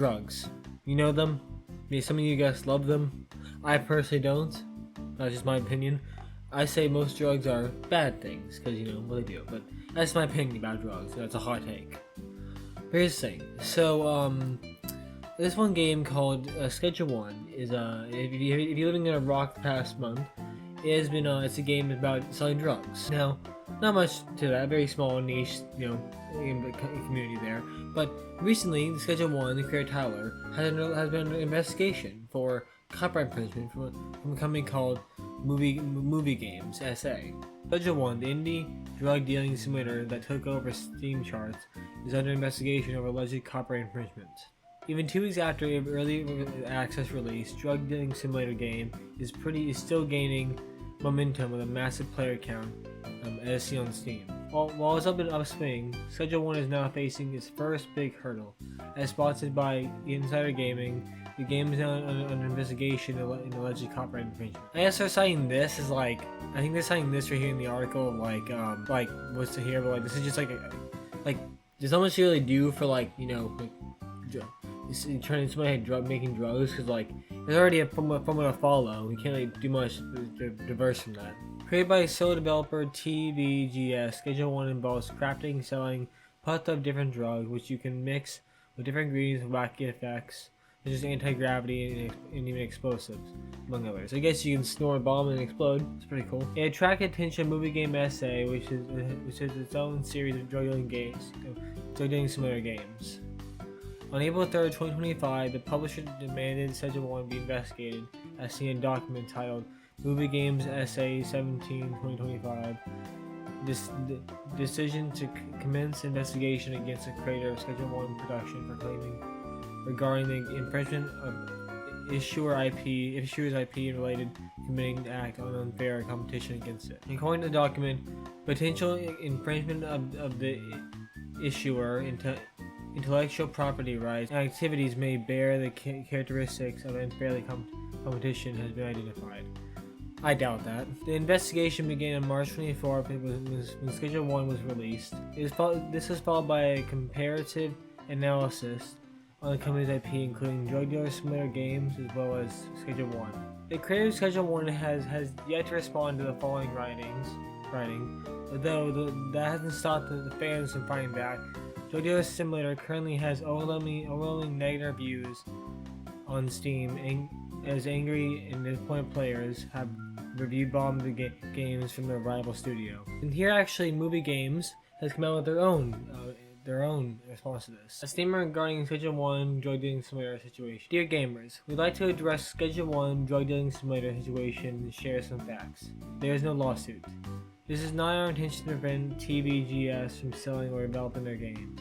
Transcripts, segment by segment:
Drugs. You know them? Maybe some of you guys love them. I personally don't. That's just my opinion. I say most drugs are bad things, because you know what they do. But that's my opinion about drugs. That's a hot take. But here's the thing. So, this one game called Schedule One is if you're living in Iraq the past month, it has been it's a game about selling drugs. Now, not much to that, very small niche, you know, community there. But recently, the Schedule One, the creator Tyler, has been an investigation for copyright infringement from a company called Movie Games SA. Schedule One, the indie drug dealing simulator that took over Steam charts, is under investigation over alleged copyright infringement. Even 2 weeks after an early access release, drug dealing simulator game is still gaining momentum with a massive player count, as seen on Steam. While it's up in upswing, Schedule One is now facing its first big hurdle. As spotted by Insider Gaming, the game is now under investigation in alleged copyright infringement. I guess they're citing this as I think they're citing this right here in the article of like what's to hear, but like this is just like there's not much you really do for turning somebody making drugs, because like there's already a formula to follow. You can't really do much diverse from that. Created by solo developer TVGS, Schedule One involves crafting and selling pots of different drugs, which you can mix with different ingredients and wacky effects, such as anti-gravity and even explosives, among others. I guess you can snort a bomb and explode. It's pretty cool. It attracted attention of Movie Game SA, which is its own series of drug dealing simulator games. On April 3rd, 2025, the publisher demanded Schedule One be investigated, as seen in a document titled Movie Games SA 17/2025. This decision to commence investigation against the creator of Schedule One production for claiming regarding the infringement of issuer's IP and related committing act on unfair competition against it. According to the document, potential infringement of the issuer intellectual property rights and activities may bear the characteristics of unfair competition has been identified. I doubt that. The investigation began on March 24th when Schedule One was released. This was followed by a comparative analysis on the company's IP, including drug dealer simulator games as well as Schedule One. The creator of Schedule One has yet to respond to the following writing, though that hasn't stopped the fans from fighting back. Drug Dealer Simulator currently has overwhelming negative reviews on Steam, as angry and disappointed players have review-bombed the games from their rival studio. And here, actually, Movie Games has come out with their own response to this. A statement regarding Schedule One drug dealing simulator situation. Dear gamers, we'd like to address Schedule One drug dealing simulator situation and share some facts. There is no lawsuit. This is not our intention to prevent TVGS from selling or developing their game.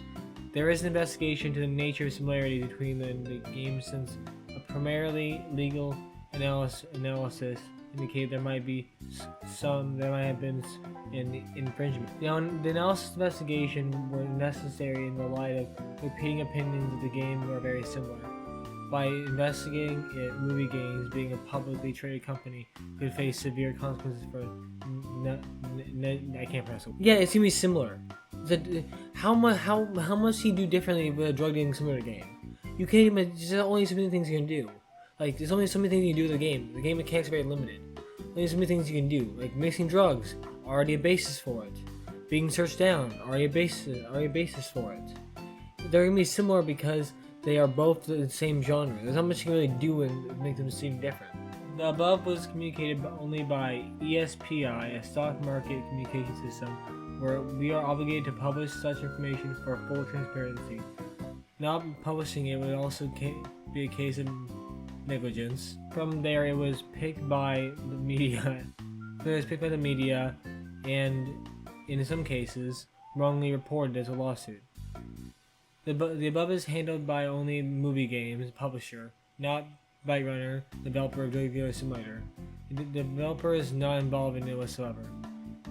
There is an investigation to the nature of similarities between the games, since a primarily legal analysis indicate there might have been an infringement. The analysis investigation were necessary in the light of repeating opinions of the game are very similar. By investigating it, Movie Games, being a publicly traded company, could face severe consequences for I can't pronounce it. Yeah, it's gonna be similar. How much do you do differently with a drug dealing simulator game? You can't even. There's only so many things you can do. Like there's only so many things you can do with the game. The game mechanics are very limited. Only so many things you can do. Like mixing drugs, already a basis for it. Being searched down, already a basis for it. They're gonna be similar because they are both the same genre. There's not much you can really do and make them seem different. The above was communicated only by ESPI, a stock market communication system, where we are obligated to publish such information for full transparency. Not publishing it would also be a case of negligence. From there, it was picked by the media. And in some cases, wrongly reported as a lawsuit. The above is handled by only Movie Games publisher, not Byte Runner, developer of Drug Dealer Simulator. The developer is not involved in it whatsoever.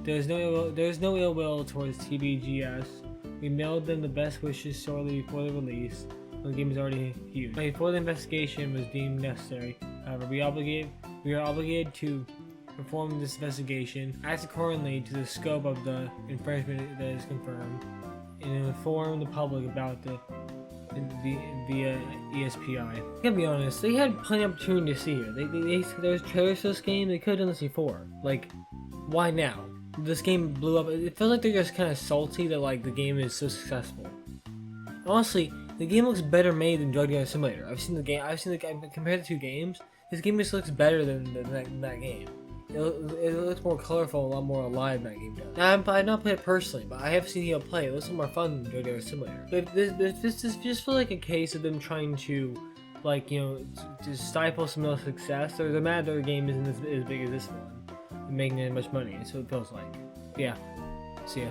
There is no ill will towards TVGS. We mailed them the best wishes shortly before the release, when the game is already huge. Before the investigation was deemed necessary, however, we are obligated to perform this investigation, act accordingly to the scope of the infringement that is confirmed, and inform the public about the via ESPI. I gotta be honest, they had plenty of opportunity to see here. There was trailers for this game. They could have done this before. Like, why now? This game blew up. It feels like they're just kind of salty that like the game is so successful. Honestly, the game looks better made than Drug Dealer Simulator. I've seen the game. Compared the two games. This game just looks better than that game. It looks more colorful, a lot more alive than that game does. Now, I've not played it personally, but I have seen people play. It looks more fun than Drug Dealer Simulator. But this just feels like a case of them trying to, like, you know, to stifle some of the success. They're mad their game isn't as big as this one, and making as much money. That's what it feels like. Yeah. See ya.